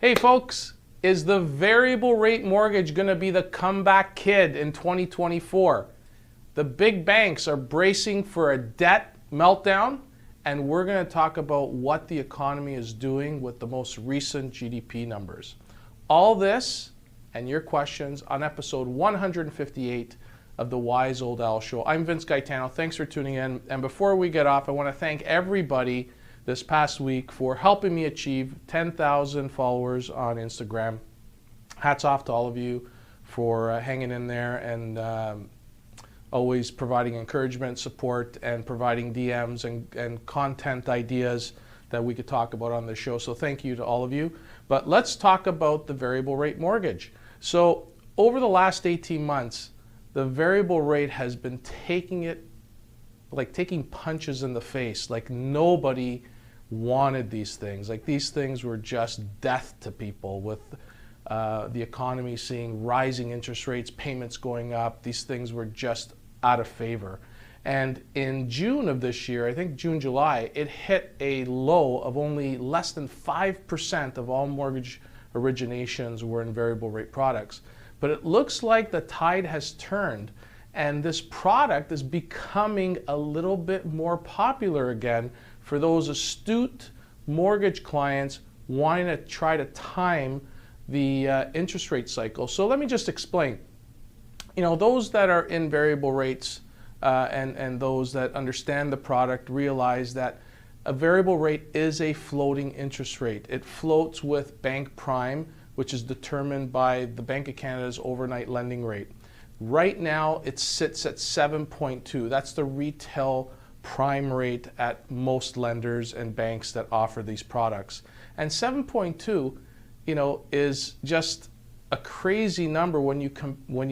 Hey folks, is the variable rate mortgage going to be the comeback kid in 2024? The big banks are bracing for a debt meltdown, and we're going to talk about what the economy is doing with the most recent GDP numbers. All this and your questions on episode 158 of the Wise Old Owl Show. I'm Vince Gaetano. Thanks for tuning in. And before we get off, I want to thank everybody this past week for helping me achieve 10,000 followers on Instagram. Hats off to all of you for hanging in there and always providing encouragement, support, and providing DMs and content ideas that we could talk about on the show. So thank you to all of you. But let's talk about the variable rate mortgage. So over the last 18 months, the variable rate has been taking punches in the face. Like nobody wanted these things. Like these things were just death to people with the economy seeing rising interest rates, payments going up. These things were just out of favor. And in June of this year, I think June, July, it hit a low of only less than 5% of all mortgage originations were in variable rate products. But it looks like the tide has turned and this product is becoming a little bit more popular again for those astute mortgage clients wanting to try to time the interest rate cycle. So let me just explain. You know, those that are in variable rates and those that understand the product realize that a variable rate is a floating interest rate. It floats with bank prime, which is determined by the Bank of Canada's overnight lending rate. Right now, it sits at 7.2. That's the retail prime rate at most lenders and banks that offer these products. And 7.2, you know, is just a crazy number when you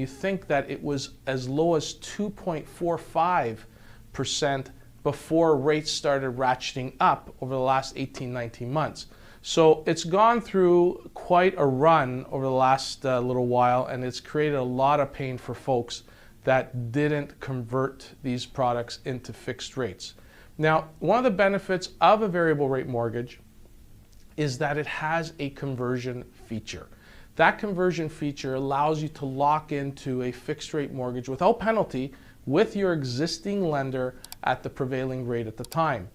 think that it was as low as 2.45% before rates started ratcheting up over the last 18, 19 months. So it's gone through quite a run over the last little while, and it's created a lot of pain for folks that didn't convert these products into fixed rates. Now, one of the benefits of a variable rate mortgage is that it has a conversion feature. That conversion feature allows you to lock into a fixed rate mortgage without penalty with your existing lender at the prevailing rate at the time.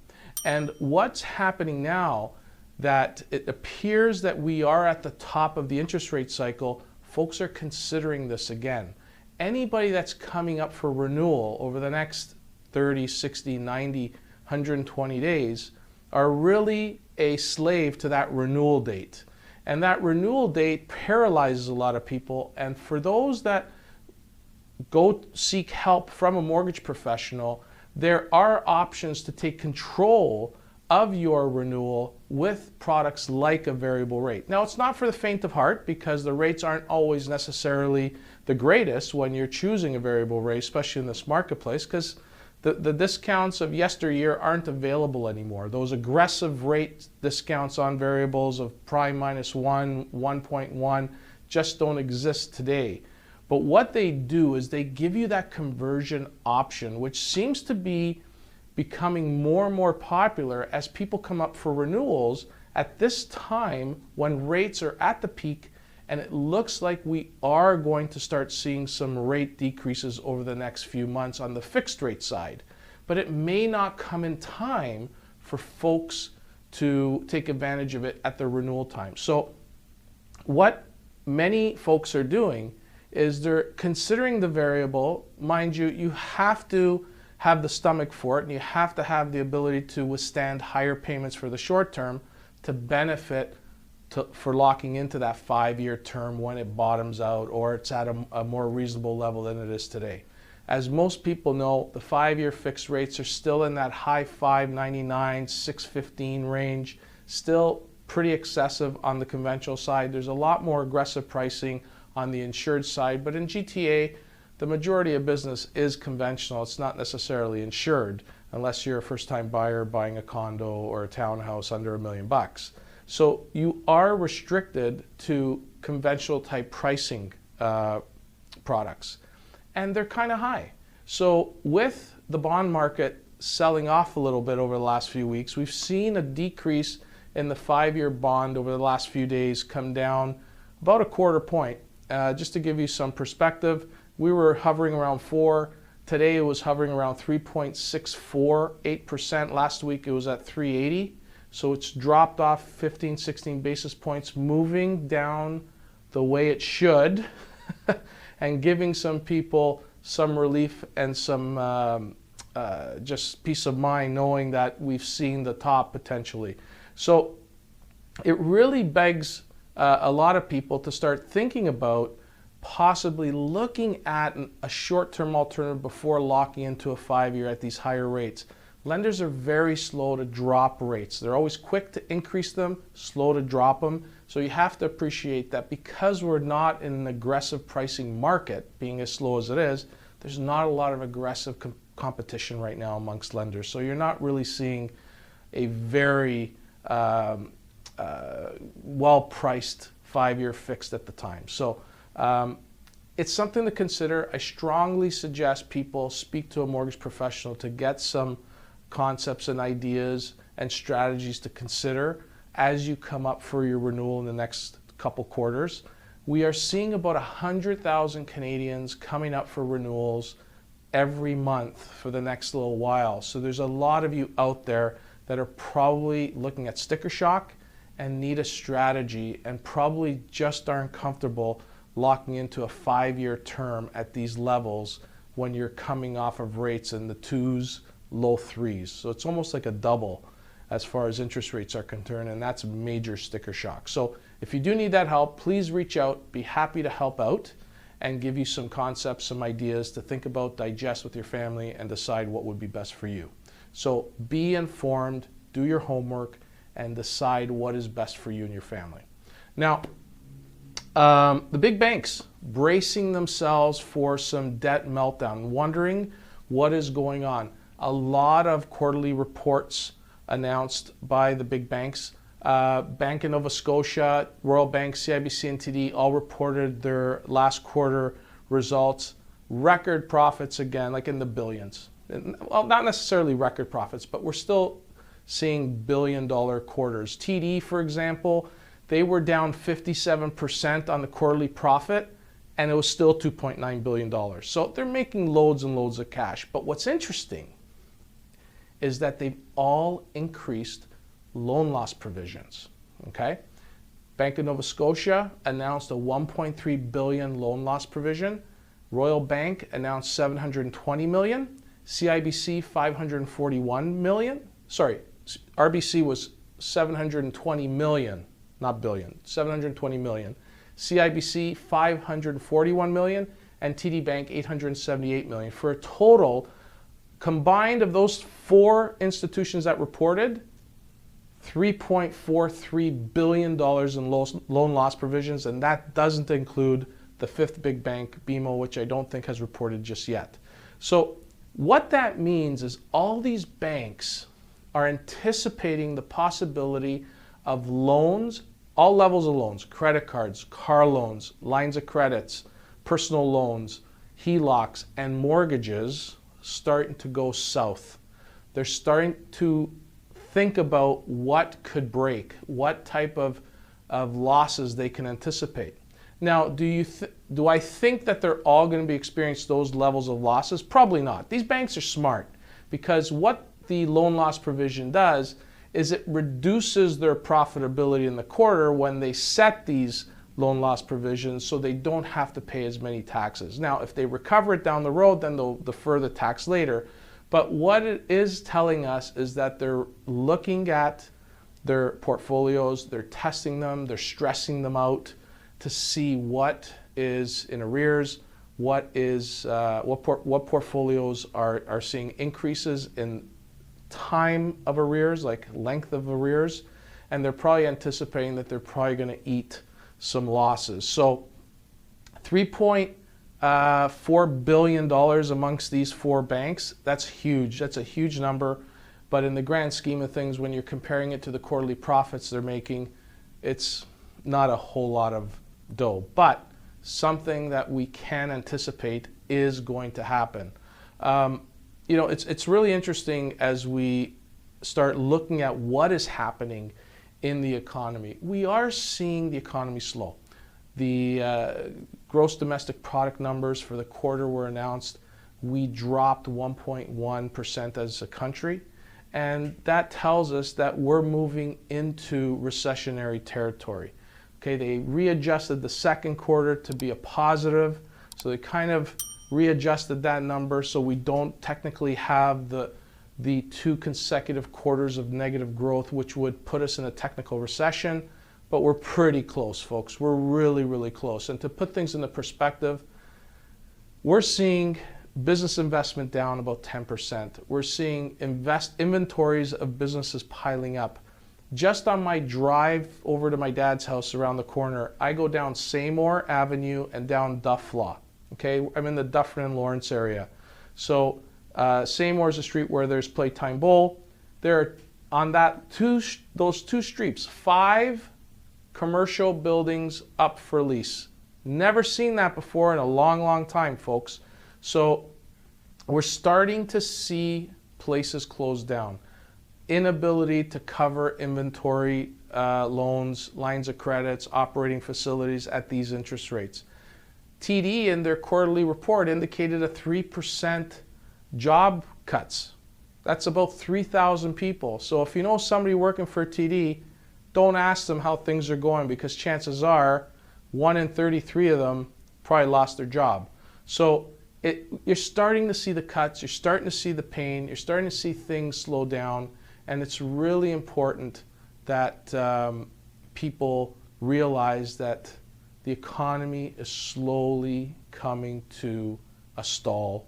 And what's happening now, that it appears that we are at the top of the interest rate cycle, folks are considering this again. Anybody that's coming up for renewal over the next 30, 60, 90, 120 days are really a slave to that renewal date. And that renewal date paralyzes a lot of people. And for those that go seek help from a mortgage professional, there are options to take control of your renewal with products like a variable rate. Now, it's not for the faint of heart because the rates aren't always necessarily the greatest when you're choosing a variable rate, especially in this marketplace, because the discounts of yesteryear aren't available anymore. Those aggressive rate discounts on variables of prime minus 1, 1.1 just don't exist today. But what they do is they give you that conversion option, which seems to be becoming more and more popular as people come up for renewals at this time when rates are at the peak, and it looks like we are going to start seeing some rate decreases over the next few months on the fixed rate side. But it may not come in time for folks to take advantage of it at the renewal time. So what many folks are doing is they're considering the variable. Mind you, you have to have the stomach for it, and you have to have the ability to withstand higher payments for the short term to benefit for locking into that 5-year term when it bottoms out or it's at a more reasonable level than it is today. As most people know, the 5-year fixed rates are still in that high 5.99, 6.15 range, still pretty excessive on the conventional side. There's a lot more aggressive pricing on the insured side, but in GTA, the majority of business is conventional. It's not necessarily insured unless you're a first-time buyer buying a condo or a townhouse under $1 million. So you are restricted to conventional type pricing products, and they're kind of high. So with the bond market selling off a little bit over the last few weeks, we've seen a decrease in the 5-year bond over the last few days come down about a quarter point. Just to give you some perspective, we were hovering around 4. Today it was hovering around 3.648%. Last week it was at 3.80. So it's dropped off 15, 16 basis points, moving down the way it should and giving some people some relief and some just peace of mind knowing that we've seen the top potentially. So it really begs a lot of people to start thinking about possibly looking at a short-term alternative before locking into a 5-year at these higher rates. Lenders are very slow to drop rates. They're always quick to increase them, slow to drop them. So you have to appreciate that because we're not in an aggressive pricing market, being as slow as it is, there's not a lot of aggressive competition right now amongst lenders. So you're not really seeing a very well-priced 5-year fixed at the time. So it's something to consider. I strongly suggest people speak to a mortgage professional to get some concepts and ideas and strategies to consider as you come up for your renewal in the next couple quarters. We are seeing about 100,000 Canadians coming up for renewals every month for the next little while. So there's a lot of you out there that are probably looking at sticker shock and need a strategy and probably just aren't comfortable locking into a 5-year term at these levels when you're coming off of rates in the 2s, low 3s. So it's almost like a double as far as interest rates are concerned, and that's major sticker shock. So if you do need that help, please reach out. Be happy to help out and give you some concepts, some ideas to think about, digest with your family, and decide what would be best for you. So be informed, do your homework, and decide what is best for you and your family. Now, the big banks bracing themselves for some debt meltdown, wondering what is going on. A lot of quarterly reports announced by the big banks. Bank of Nova Scotia, Royal Bank, CIBC, and TD all reported their last quarter results. Record profits again, like in the billions. Well, not necessarily record profits, but we're still seeing billion-dollar quarters. TD, for example, they were down 57% on the quarterly profit, and it was still $2.9 billion. So they're making loads and loads of cash. But what's interesting is that they've all increased loan loss provisions, okay? Bank of Nova Scotia announced a $1.3 billion loan loss provision. Royal Bank announced $720 million. CIBC, $541 million. Sorry, RBC was $720 million, not billion, $720 million. CIBC, $541 million, and TD Bank, $878 million, for a total combined of those 4 institutions that reported, $3.43 billion in loan loss provisions, and that doesn't include the 5th big bank, BMO, which I don't think has reported just yet. So what that means is all these banks are anticipating the possibility of loans, all levels of loans, credit cards, car loans, lines of credits, personal loans, HELOCs, and mortgages starting to go south. They're starting to think about what could break, what type of losses they can anticipate. Now, do I think that they're all going to be experiencing those levels of losses? Probably not. These banks are smart because what the loan loss provision does is it reduces their profitability in the quarter when they set these loan loss provisions so they don't have to pay as many taxes. Now, if they recover it down the road, then they'll defer the tax later. But what it is telling us is that they're looking at their portfolios, they're testing them, they're stressing them out to see what is in arrears, what portfolios are seeing increases in time of arrears, like length of arrears, and they're probably anticipating that they're probably going to eat some losses. So $3.4 billion amongst these 4 banks, that's huge. That's a huge number. But in the grand scheme of things, when you're comparing it to the quarterly profits they're making, it's not a whole lot of dough. But something that we can anticipate is going to happen. You know, it's really interesting as we start looking at what is happening in the economy. We are seeing the economy slow. The gross domestic product numbers for the quarter were announced. We dropped 1.1% as a country, and that tells us that we're moving into recessionary territory. Okay, they readjusted the second quarter to be a positive, so they kind of readjusted that number so we don't technically have the 2 consecutive quarters of negative growth, which would put us in a technical recession, but we're pretty close, folks. We're really, really close. And to put things into perspective, we're seeing business investment down about 10%. We're seeing inventories of businesses piling up. Just on my drive over to my dad's house around the corner, I go down Seymour Avenue and down Dufflaw. Okay, I'm in the Dufferin and Lawrence area. So Seymour is a street where there's Playtime Bowl. There are, on those two streets, 5 commercial buildings up for lease. Never seen that before in a long, long time, folks. So we're starting to see places close down. Inability to cover inventory, loans, lines of credits, operating facilities at these interest rates. TD in their quarterly report indicated a 3% job cuts. That's about 3,000 people. So if you know somebody working for TD, don't ask them how things are going, because chances are 1 in 33 of them probably lost their job. So you're starting to see the cuts, you're starting to see the pain, you're starting to see things slow down, and it's really important that people realize that the economy is slowly coming to a stall.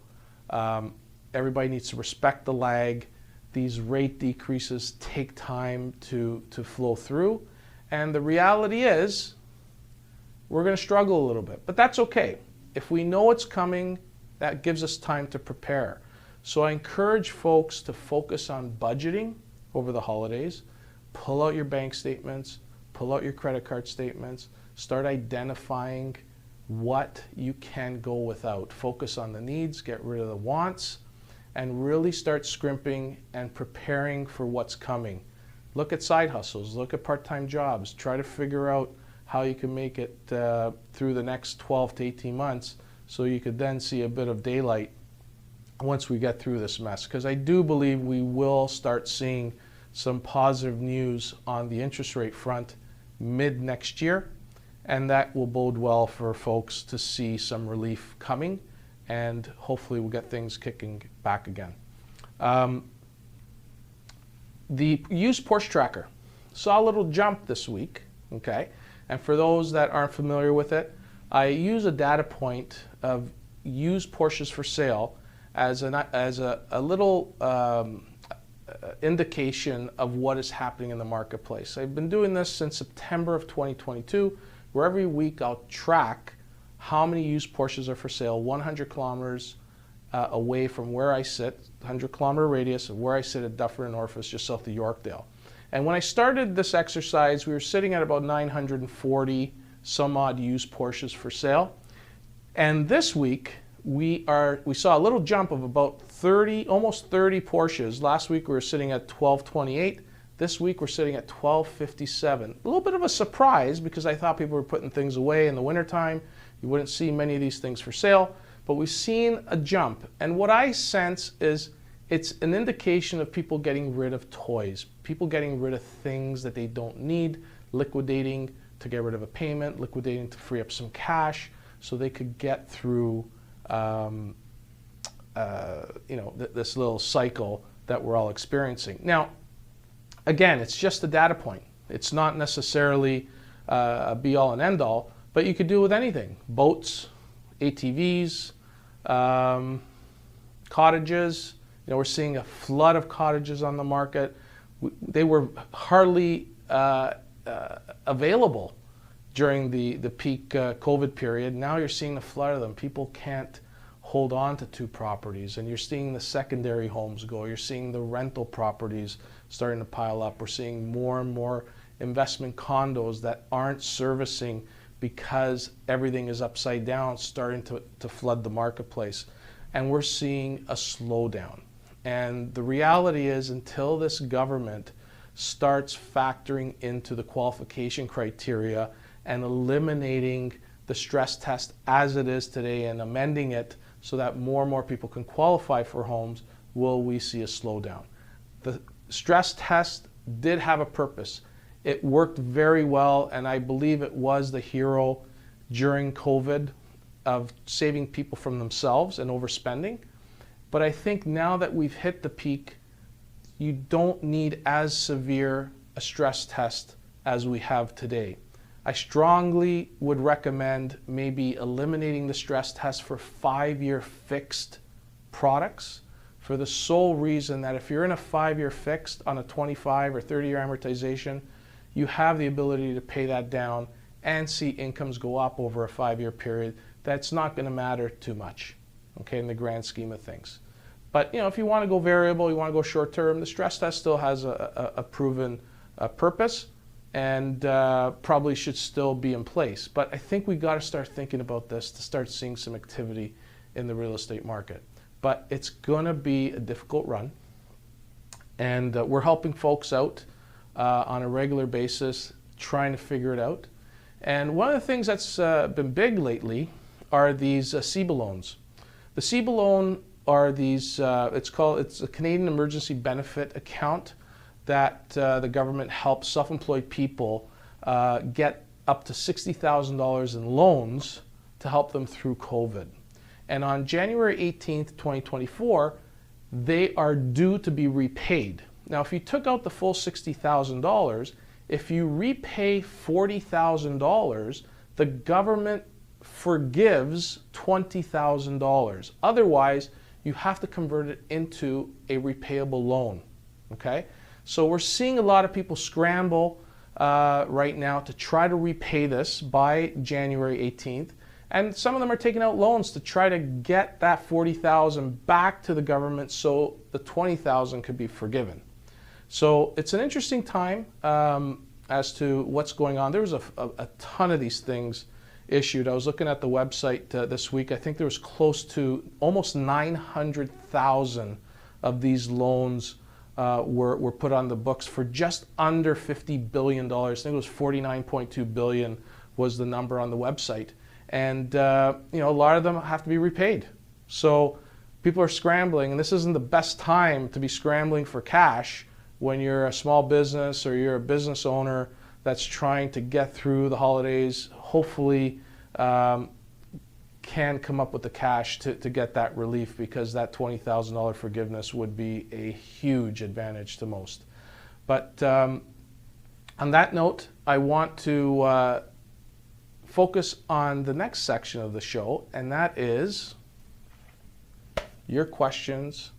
Everybody needs to respect the lag. These rate decreases take time to flow through. And the reality is, we're going to struggle a little bit, but that's okay. If we know it's coming, that gives us time to prepare. So I encourage folks to focus on budgeting over the holidays. Pull out your bank statements, pull out your credit card statements, start identifying what you can go without. Focus on the needs, get rid of the wants, and really start scrimping and preparing for what's coming. Look at side hustles, look at part-time jobs, try to figure out how you can make it through the next 12 to 18 months so you could then see a bit of daylight once we get through this mess. Because I do believe we will start seeing some positive news on the interest rate front mid next year, and that will bode well for folks to see some relief coming, and hopefully we'll get things kicking back again. The used Porsche tracker saw a little jump this week, okay? And for those that aren't familiar with it, I use a data point of used Porsches for sale as a little indication of what is happening in the marketplace. I've been doing this since September of 2022, where every week I'll track how many used Porsches are for sale 100 kilometers away from where I sit, 100-kilometer radius of where I sit at Dufferin and Orphis, just south of Yorkdale. And when I started this exercise, we were sitting at about 940 some odd used Porsches for sale. And this week, we saw a little jump of about 30, almost 30 Porsches. Last week we were sitting at 1228. This week we're sitting at 1257. A little bit of a surprise, because I thought people were putting things away in the wintertime. You wouldn't see many of these things for sale, but we've seen a jump. And what I sense is it's an indication of people getting rid of toys, people getting rid of things that they don't need, liquidating to get rid of a payment, liquidating to free up some cash so they could get through this little cycle that we're all experiencing. Now, again, it's just a data point. It's not necessarily a be-all and end-all, but you could do it with anything. Boats, ATVs, cottages. You know, we're seeing a flood of cottages on the market. They were hardly available during the peak COVID period. Now you're seeing a flood of them. People can't hold on to 2 properties, and you're seeing the secondary homes go. You're seeing the rental properties starting to pile up. We're seeing more and more investment condos that aren't servicing because everything is upside down, starting to flood the marketplace. And we're seeing a slowdown. And the reality is, until this government starts factoring into the qualification criteria and eliminating the stress test as it is today and amending it so that more and more people can qualify for homes, will we see a slowdown? The stress test did have a purpose. It worked very well, and I believe it was the hero during COVID of saving people from themselves and overspending. But I think now that we've hit the peak, you don't need as severe a stress test as we have today. I strongly would recommend maybe eliminating the stress test for 5-year fixed products, for the sole reason that if you're in a 5-year fixed on a 25 or 30-year amortization, you have the ability to pay that down and see incomes go up over a 5-year period. That's not going to matter too much, okay, in the grand scheme of things. But if you want to go variable, you want to go short term, the stress test still has a proven purpose and probably should still be in place. But I think we got to start thinking about this to start seeing some activity in the real estate market. But it's going to be a difficult run, and we're helping folks out on a regular basis, trying to figure it out. And one of the things that's been big lately are these CEBA loans. The CEBA loan are these, it's a Canadian Emergency Benefit Account that the government helps self-employed people get up to $60,000 in loans to help them through COVID. And on January 18th, 2024, they are due to be repaid. Now, if you took out the full $60,000, if you repay $40,000, the government forgives $20,000. Otherwise, you have to convert it into a repayable loan, okay? So we're seeing a lot of people scramble right now to try to repay this by January 18th. And some of them are taking out loans to try to get that $40,000 back to the government so the $20,000 could be forgiven. So it's an interesting time as to what's going on. There was a ton of these things issued. I was looking at the website this week. I think there was close to almost 900,000 of these loans were put on the books for just under $50 billion. I think it was $49.2 billion was the number on the website. And a lot of them have to be repaid. So people are scrambling, and this isn't the best time to be scrambling for cash when you're a small business or you're a business owner that's trying to get through the holidays, hopefully can come up with the cash to get that relief, because that $20,000 forgiveness would be a huge advantage to most. But on that note, I want to focus on the next section of the show, and that is your questions,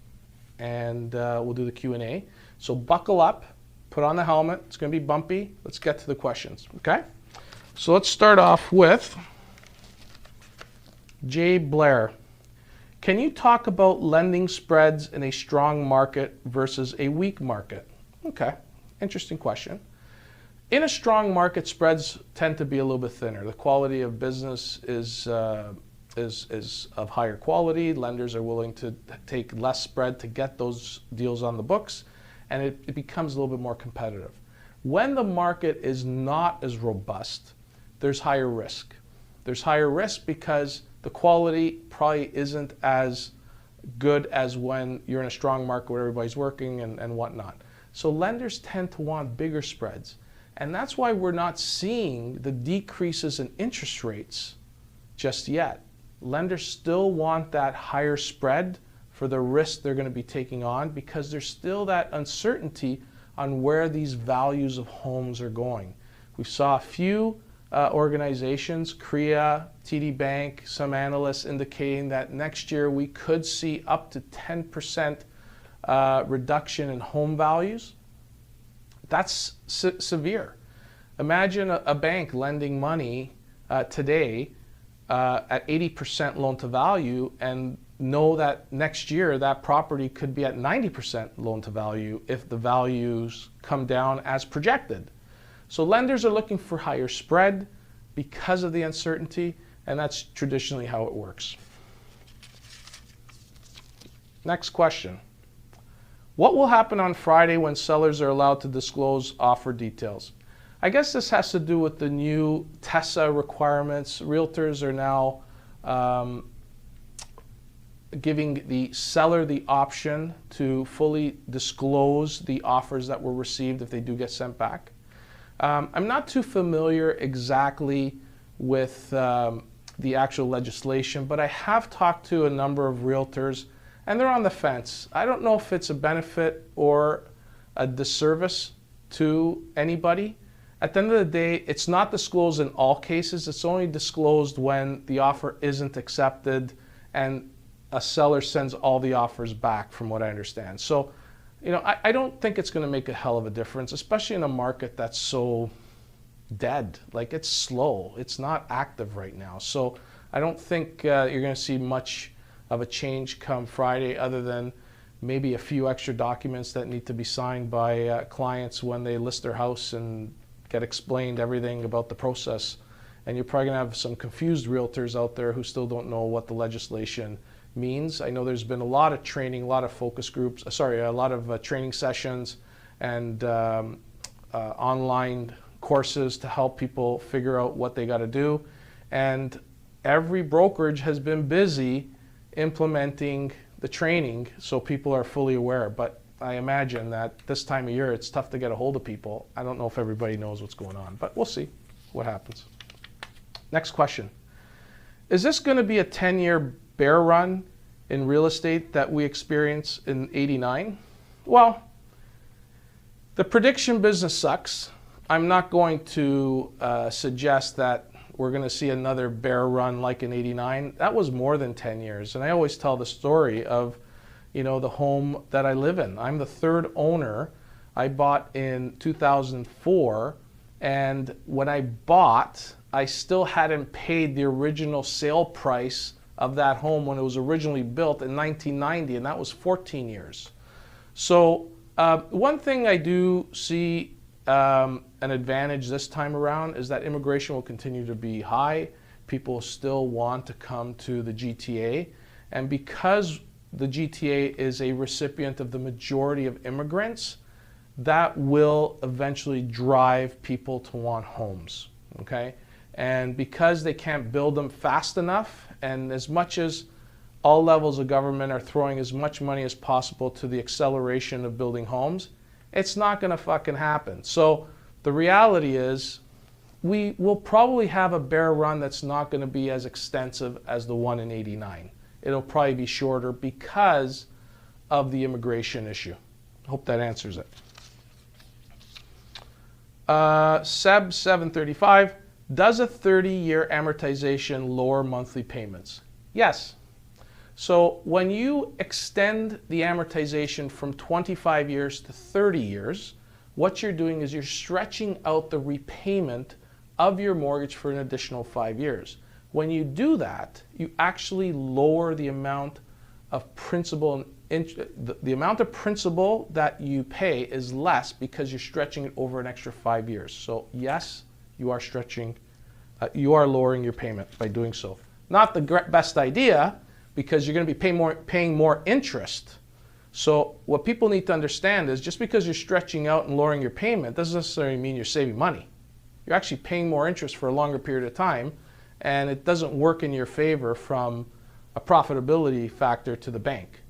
and we'll do the Q&A. So buckle up, put on the helmet. It's going to be bumpy. Let's get to the questions, okay? So let's start off with Jay Blair. Can you talk about lending spreads in a strong market versus a weak market? Okay, interesting question. In a strong market, spreads tend to be a little bit thinner. The quality of business is of higher quality. Lenders are willing to take less spread to get those deals on the books, and it becomes a little bit more competitive. When the market is not as robust, there's higher risk. There's higher risk because the quality probably isn't as good as when you're in a strong market where everybody's working and whatnot. So lenders tend to want bigger spreads. And that's why we're not seeing the decreases in interest rates just yet. Lenders still want that higher spread for the risk they're going to be taking on, because there's still that uncertainty on where these values of homes are going. We saw a few organizations, CREA, TD Bank, some analysts indicating that next year we could see up to 10% reduction in home values. That's severe. Imagine a bank lending money today at 80% loan to value, and know that next year that property could be at 90% loan to value if the values come down as projected. So lenders are looking for higher spread because of the uncertainty, and that's traditionally how it works. Next question. What will happen on Friday when sellers are allowed to disclose offer details? I guess this has to do with the new TESA requirements. Realtors are now giving the seller the option to fully disclose the offers that were received if they do get sent back. I'm not too familiar exactly with the actual legislation, but I have talked to a number of realtors and they're on the fence. I don't know if it's a benefit or a disservice to anybody. At the end of the day, it's not disclosed in all cases. It's only disclosed when the offer isn't accepted and a seller sends all the offers back, from what I understand. So, you know, I don't think it's going to make a hell of a difference, especially in a market that's so dead. Like, it's slow. It's not active right now. So I don't think you're going to see much of a change come Friday, other than maybe a few extra documents that need to be signed by clients when they list their house and get explained everything about the process. And you're probably going to have some confused realtors out there who still don't know what the legislation means. I know there's been a lot of training, a lot of focus groups, a lot of training sessions and online courses to help people figure out what they got to do. And every brokerage has been busy implementing the training so people are fully aware. But I imagine that this time of year it's tough to get a hold of people. I don't know if everybody knows what's going on, but we'll see what happens. Next question. Is this going to be a 10-year bear run in real estate that we experienced in '89? Well, the prediction business sucks. I'm not going to suggest that we're going to see another bear run like in '89. That was more than 10 years. And I always tell the story of, you know, the home that I live in. I'm the third owner. I bought in 2004. And when I bought, I still hadn't paid the original sale price of that home when it was originally built in 1990, and that was 14 years. So one thing I do see an advantage this time around is that immigration will continue to be high. People still want to come to the GTA, and because the GTA is a recipient of the majority of immigrants, that will eventually drive people to want homes, okay? And because they can't build them fast enough, and as much as all levels of government are throwing as much money as possible to the acceleration of building homes, it's not gonna fucking happen. So the reality is we will probably have a bear run that's not gonna be as extensive as the one in '89. It'll probably be shorter because of the immigration issue. Hope that answers it. Seb 735, does a 30-year amortization lower monthly payments? Yes. So when you extend the amortization from 25 years to 30 years, what you're doing is you're stretching out the repayment of your mortgage for an additional 5 years. When you do that, you actually lower the amount of principal and the amount of principal that you pay is less because you're stretching it over an extra 5 years. So yes, you are stretching, you are lowering your payment by doing so. Not the best idea, because you're going to be paying more interest. So what people need to understand is just because you're stretching out and lowering your payment doesn't necessarily mean you're saving money. You're actually paying more interest for a longer period of time, and it doesn't work in your favor from a profitability factor to the bank.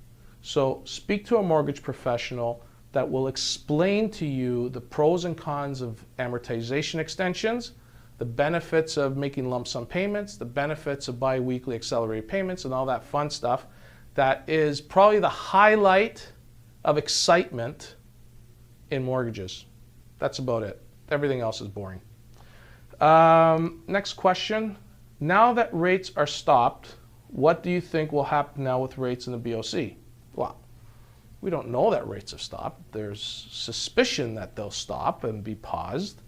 So speak to a mortgage professional that will explain to you the pros and cons of amortization extensions, the benefits of making lump sum payments, the benefits of bi-weekly accelerated payments, and all that fun stuff that is probably the highlight of excitement in mortgages. That's about it. Everything else is boring. Next question. Now that rates are stopped, what do you think will happen now with rates in the BOC? Well, we don't know that rates have stopped. There's suspicion that they'll stop and be paused,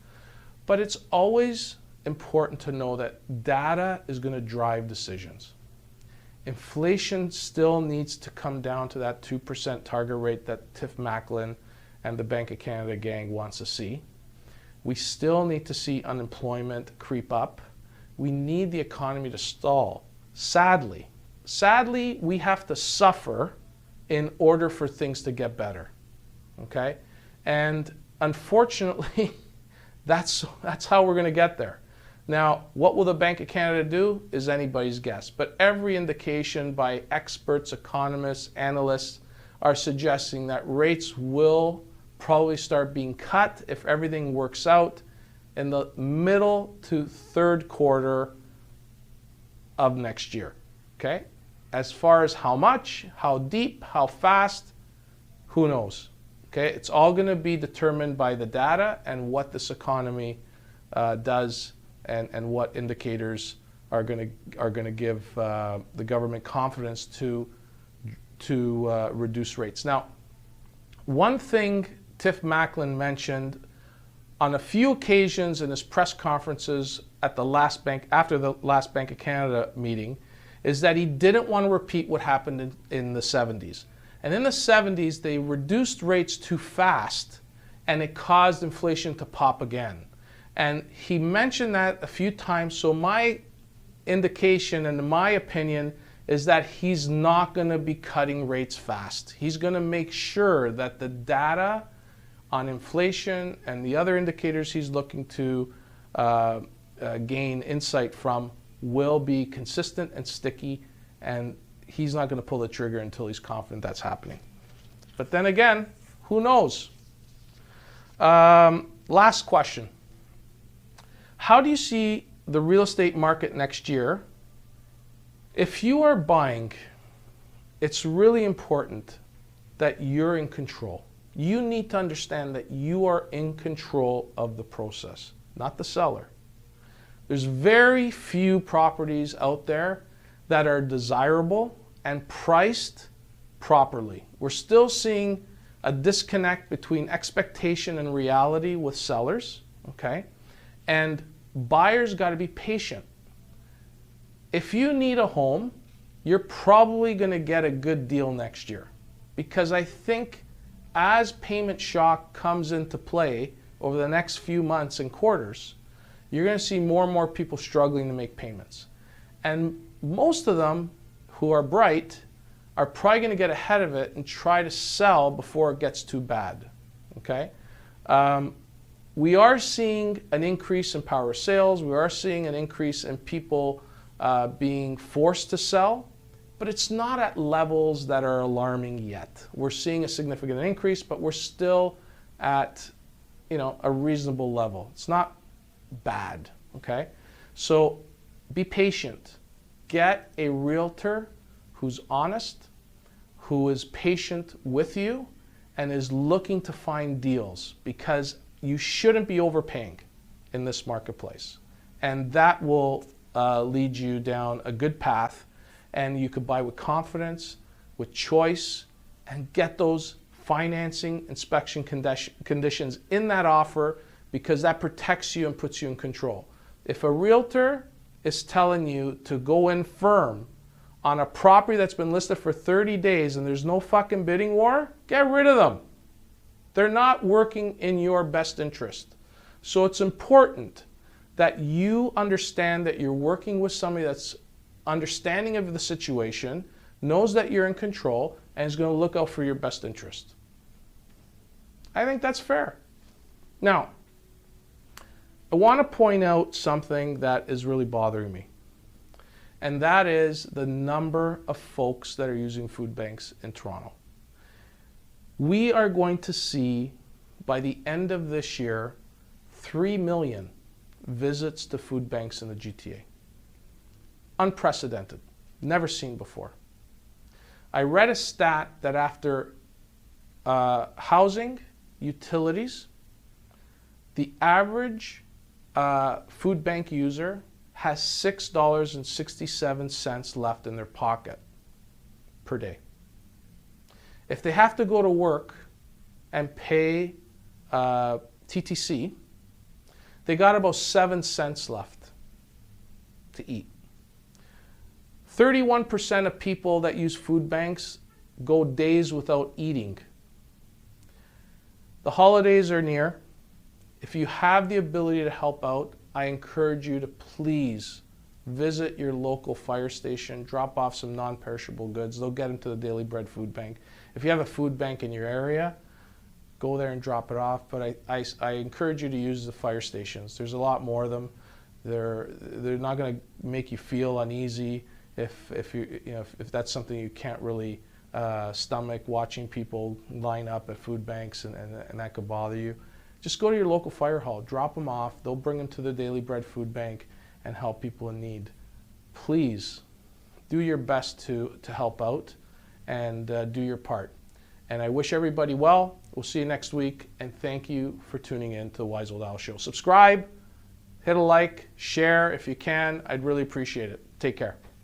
but it's always important to know that data is going to drive decisions. Inflation still needs to come down to that 2% target rate that Tiff Macklin and the Bank of Canada gang wants to see. We still need to see unemployment creep up. We need the economy to stall. Sadly, we have to suffer in order for things to get better. okay? And unfortunately, that's how we're going to get there. Now, what will the Bank of Canada do is anybody's guess. But every indication by experts, economists, analysts are suggesting that rates will probably start being cut if everything works out in the middle to third quarter of next year, okay? As far as how much, how deep, how fast, who knows, okay? It's all going to be determined by the data and what this economy does and what indicators are going to give the government confidence to reduce rates. Now, one thing Tiff Macklin mentioned on a few occasions in his press conferences at after the last Bank of Canada meeting is that he didn't want to repeat what happened in the 70s. And in the 70s, they reduced rates too fast, and it caused inflation to pop again. And he mentioned that a few times, so my indication and my opinion is that he's not going to be cutting rates fast. He's going to make sure that the data on inflation and the other indicators he's looking to gain insight from will be consistent and sticky, and he's not going to pull the trigger until he's confident that's happening. But then again, who knows? Last question. How do you see the real estate market next year? If you are buying, it's really important that you're in control. You need to understand that you are in control of the process, not the seller. There's very few properties out there that are desirable and priced properly. We're still seeing a disconnect between expectation and reality with sellers, okay? And buyers got to be patient. If you need a home, you're probably going to get a good deal next year, because I think as payment shock comes into play over the next few months and quarters, you're going to see more and more people struggling to make payments. And most of them who are bright are probably going to get ahead of it and try to sell before it gets too bad, okay? We are seeing an increase in power sales. We are seeing an increase in people being forced to sell, but it's not at levels that are alarming yet. We're seeing a significant increase, but we're still at, a reasonable level. It's not bad, okay? So be patient. Get a realtor who's honest, who is patient with you, and is looking to find deals, because you shouldn't be overpaying in this marketplace. And that will lead you down a good path, and you could buy with confidence, with choice, and get those financing inspection conditions in that offer, because that protects you and puts you in control. If a realtor is telling you to go in firm on a property that's been listed for 30 days and there's no fucking bidding war, get rid of them. They're not working in your best interest. So it's important that you understand that you're working with somebody that's understanding of the situation, knows that you're in control, and is going to look out for your best interest. I think that's fair. Now, I want to point out something that is really bothering me, and that is the number of folks that are using food banks in Toronto. We are going to see, by the end of this year, 3 million visits to food banks in the GTA. Unprecedented, never seen before. I read a stat that after housing, utilities, the average food bank user has $6.67 left in their pocket per day. If they have to go to work and pay TTC, they got about 7 cents left to eat. 31% of people that use food banks go days without eating. The holidays are near. If you have the ability to help out, I encourage you to please visit your local fire station, drop off some non-perishable goods. They'll get them to the Daily Bread Food Bank. If you have a food bank in your area, go there and drop it off. But I encourage you to use the fire stations. There's a lot more of them. They're not going to make you feel uneasy if that's something you can't really stomach, watching people line up at food banks and that could bother you. Just go to your local fire hall, drop them off. They'll bring them to the Daily Bread Food Bank and help people in need. Please do your best to help out and do your part. And I wish everybody well. We'll see you next week, and thank you for tuning in to the Wise Old Owl Show. Subscribe, hit a like, share if you can. I'd really appreciate it. Take care.